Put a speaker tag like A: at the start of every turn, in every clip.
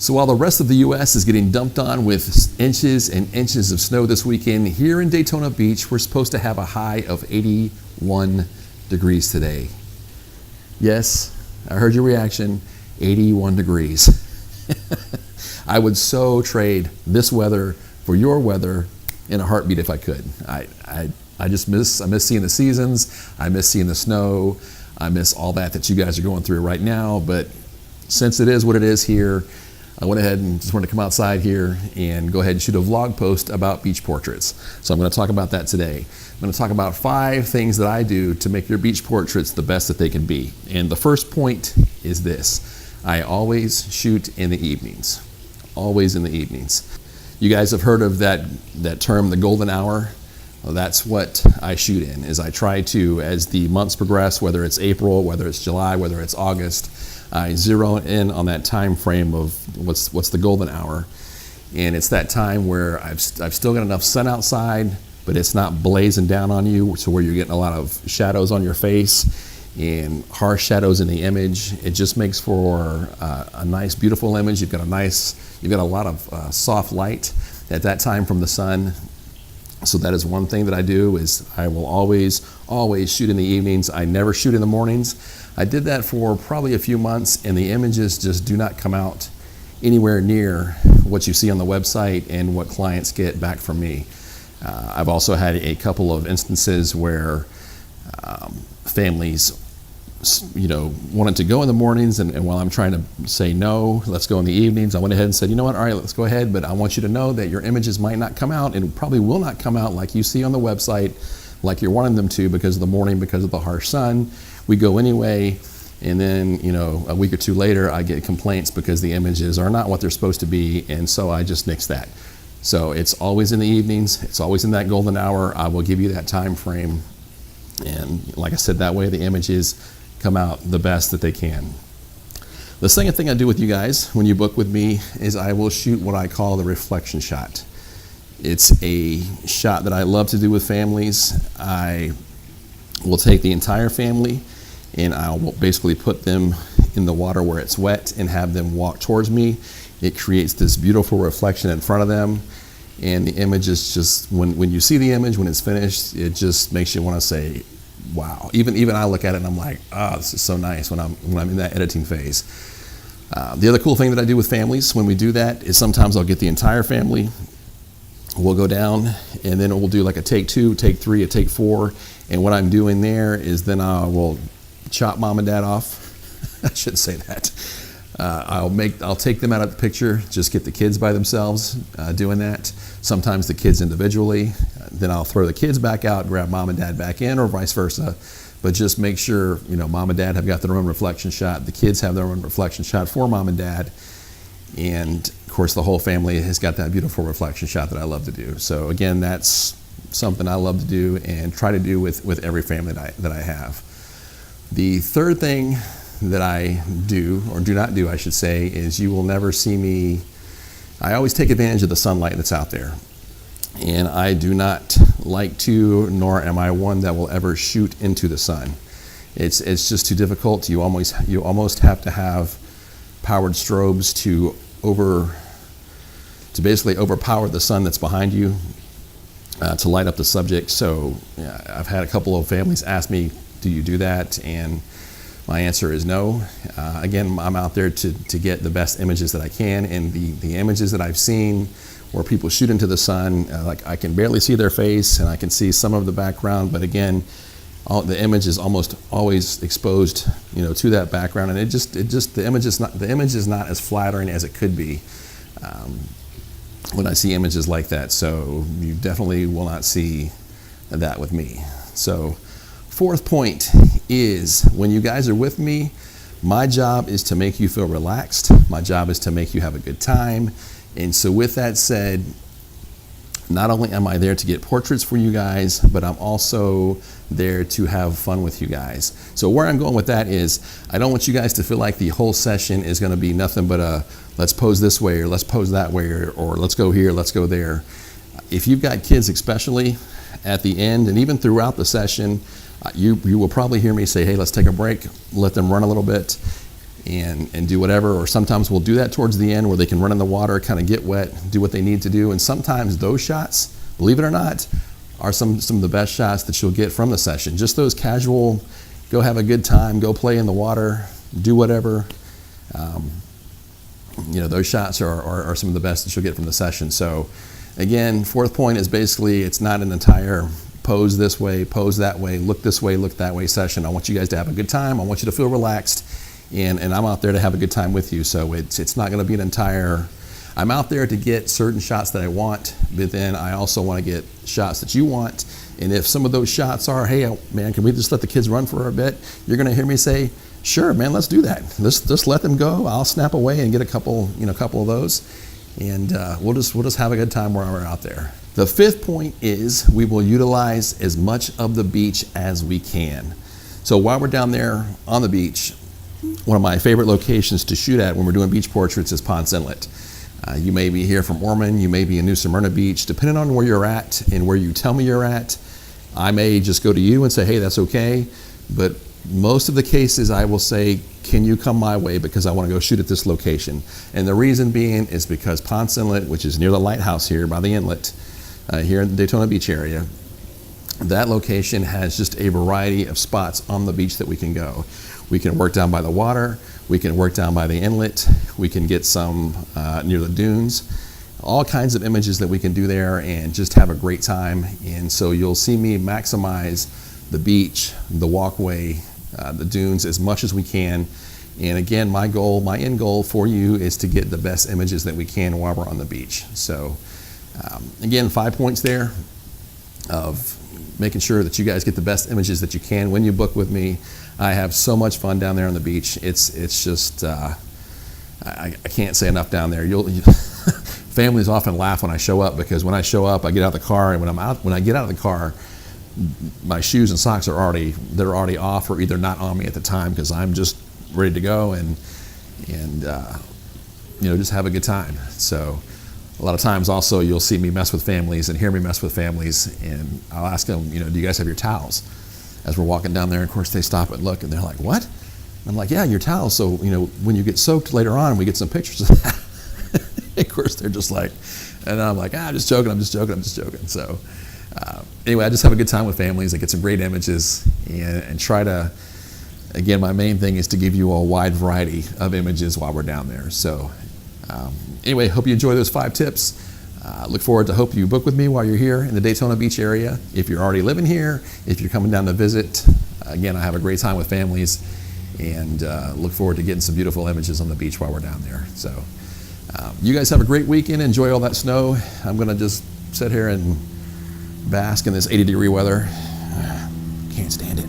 A: So while the rest of the U.S. is getting dumped on with inches and inches of snow this weekend, here in Daytona Beach, we're supposed to have a high of 81 degrees today. Yes, I heard your reaction, 81 degrees. I would so trade this weather for your weather in a heartbeat if I could. I miss seeing the seasons, I miss seeing the snow, I miss all that you guys are going through right now, but since it is what it is here, I went ahead and just wanted to come outside here and go ahead and shoot a vlog post about beach portraits. So I'm going to talk about that today. I'm going to talk about 5 things that I do to make your beach portraits the best that they can be. And the first point is this: I always shoot in the evenings. Always in the evenings. You guys have heard of that term, the golden hour? Well, that's what I shoot in, is I try to, as the months progress, whether it's April, whether it's July, whether it's August, I zero in on that time frame of what's the golden hour. And it's that time where I've still got enough sun outside, but it's not blazing down on you, so where you're getting a lot of shadows on your face and harsh shadows in the image. It just makes for a nice, beautiful image. You've got a lot of soft light at that time from the sun. So that is one thing that I do, is I will always shoot in the evenings. I never shoot in the mornings. I did that for probably a few months, and the images just do not come out anywhere near what you see on the website and what clients get back from me. I've also had a couple of instances where families wanted to go in the mornings, and while I'm trying to say no, let's go in the evenings, I went ahead and said, you know what, all right, let's go ahead, but I want you to know that your images might not come out, and probably will not come out like you see on the website, like you're wanting them to, because of the morning, because of the harsh sun. We go anyway, and then a week or two later I get complaints because the images are not what they're supposed to be, and so I just nix that. So it's always in the evenings, it's always in that golden hour. I will give you that time frame, and like I said, that way the images come out the best that they can. The second thing I do with you guys when you book with me is I will shoot what I call the reflection shot. It's a shot that I love to do with families. I will take the entire family and I'll basically put them in the water where it's wet and have them walk towards me. It creates this beautiful reflection in front of them, and the image is just, when you see the image, when it's finished, it just makes you want to say, wow. Even I look at it and I'm like, this is so nice when I'm in that editing phase. The other cool thing that I do with families when we do that is sometimes I'll get the entire family, we'll go down, and then we'll do like a take 2, take 3, a take 4. And what I'm doing there is then I will chop mom and dad off. I shouldn't say that. I'll take them out of the picture, just get the kids by themselves doing that. Sometimes the kids individually. Then I'll throw the kids back out, grab mom and dad back in, or vice versa. But just make sure mom and dad have got their own reflection shot. The kids have their own reflection shot for mom and dad. And of course the whole family has got that beautiful reflection shot that I love to do. So again, that's something I love to do and try to do with every family that I have. The third thing that I do, or do not do I should say, is you will never see me, I always take advantage of the sunlight that's out there. And I do not like to, nor am I one that will ever shoot into the sun. It's just too difficult. You almost have to have powered strobes to basically overpower the sun that's behind you to light up the subject. So I've had a couple of families ask me, do you do that? And my answer is no. Again, I'm out there to get the best images that I can, and the images that I've seen where people shoot into the sun, like I can barely see their face and I can see some of the background, but again, the image is almost always exposed, to that background, and the image is not as flattering as it could be when I see images like that. So you definitely will not see that with me. So fourth point is, when you guys are with me, my job is to make you feel relaxed. My job is to make you have a good time. And so with that said, not only am I there to get portraits for you guys, but I'm also there to have fun with you guys. So where I'm going with that is, I don't want you guys to feel like the whole session is going to be nothing but a let's pose this way, or let's pose that way, or let's go here, let's go there. If you've got kids especially, at the end and even throughout the session, you will probably hear me say, hey, let's take a break, let them run a little bit, and do whatever. Or sometimes we'll do that towards the end where they can run in the water, kind of get wet, do what they need to do. And sometimes those shots, believe it or not, are some of the best shots that you'll get from the session. Just those casual, go have a good time, go play in the water, do whatever. Those shots are some of the best that you'll get from the session. So again, fourth point is basically it's not an entire pose this way, pose that way, look this way, look that way session. I want you guys to have a good time. I want you to feel relaxed, and I'm out there to have a good time with you. So it's not going to be an entire, I'm out there to get certain shots that I want, but then I also want to get shots that you want. And if some of those shots are, hey, man, can we just let the kids run for a bit? You're going to hear me say, sure, man, let's do that. Let's just let them go. I'll snap away and get a couple of those, and we'll just have a good time while we're out there. The fifth point is we will utilize as much of the beach as we can. So while we're down there on the beach, one of my favorite locations to shoot at when we're doing beach portraits is Ponce Inlet. You may be here from Ormond, you may be in New Smyrna Beach. Depending on where you're at and where you tell me you're at, I may just go to you and say, hey, that's okay. But most of the cases I will say, can you come my way because I want to go shoot at this location? And the reason being is because Ponce Inlet, which is near the lighthouse here by the inlet, here in the Daytona Beach area, that location has just a variety of spots on the beach that we can go. We can work down by the water, we can work down by the inlet, we can get some near the dunes, all kinds of images that we can do there and just have a great time. And so you'll see me maximize the beach, the walkway, the dunes as much as we can. And again, my end goal for you is to get the best images that we can while we're on the beach. So again, 5 points there of making sure that you guys get the best images that you can when you book with me. I have so much fun down there on the beach. It's just, I can't say enough down there. Families often laugh when I show up, because when I show up, I get out of the car, and when I get out of the car, my shoes and socks are already off, or either not on me at the time, because I'm just ready to go and just have a good time. So a lot of times also you'll see me mess with families and hear me mess with families, and I'll ask them, do you guys have your towels? As we're walking down there, of course they stop and look, and they're like, what? And I'm like, yeah, your towels. So when you get soaked later on, we get some pictures of that. Of course they're just like, and I'm like, I'm just joking. So anyway, I just have a good time with families. I get some great images and try to, again, my main thing is to give you a wide variety of images while we're down there. So anyway, hope you enjoy those 5 tips. Look forward to hope you book with me while you're here in the Daytona Beach area. If you're already living here, if you're coming down to visit, again, I have a great time with families, and look forward to getting some beautiful images on the beach while we're down there. So you guys have a great weekend. Enjoy all that snow. I'm going to just sit here and bask in this 80-degree weather. Can't stand it.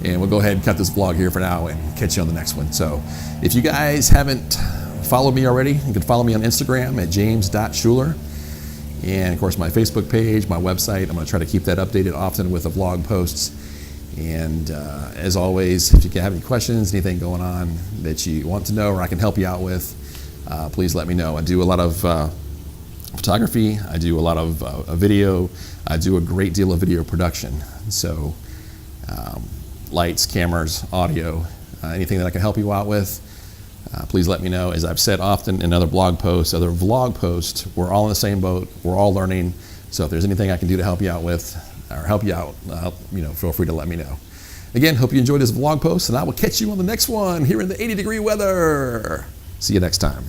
A: And we'll go ahead and cut this vlog here for now and catch you on the next one. So if you guys haven't followed me already, you can follow me on Instagram at james.schuler. And of course my Facebook page, my website, I'm going to try to keep that updated often with the vlog posts. And as always, if you have any questions, anything going on that you want to know or I can help you out with, please let me know. I do a lot of photography, I do a lot of video, I do a great deal of video production. So lights, cameras, audio, anything that I can help you out with, please let me know. As I've said often in other blog posts, other vlog posts, we're all in the same boat, we're all learning. So if there's anything I can do to help you out with, or help you out, feel free to let me know. Again, hope you enjoyed this vlog post, and I will catch you on the next one here in the 80-degree weather. See you next time.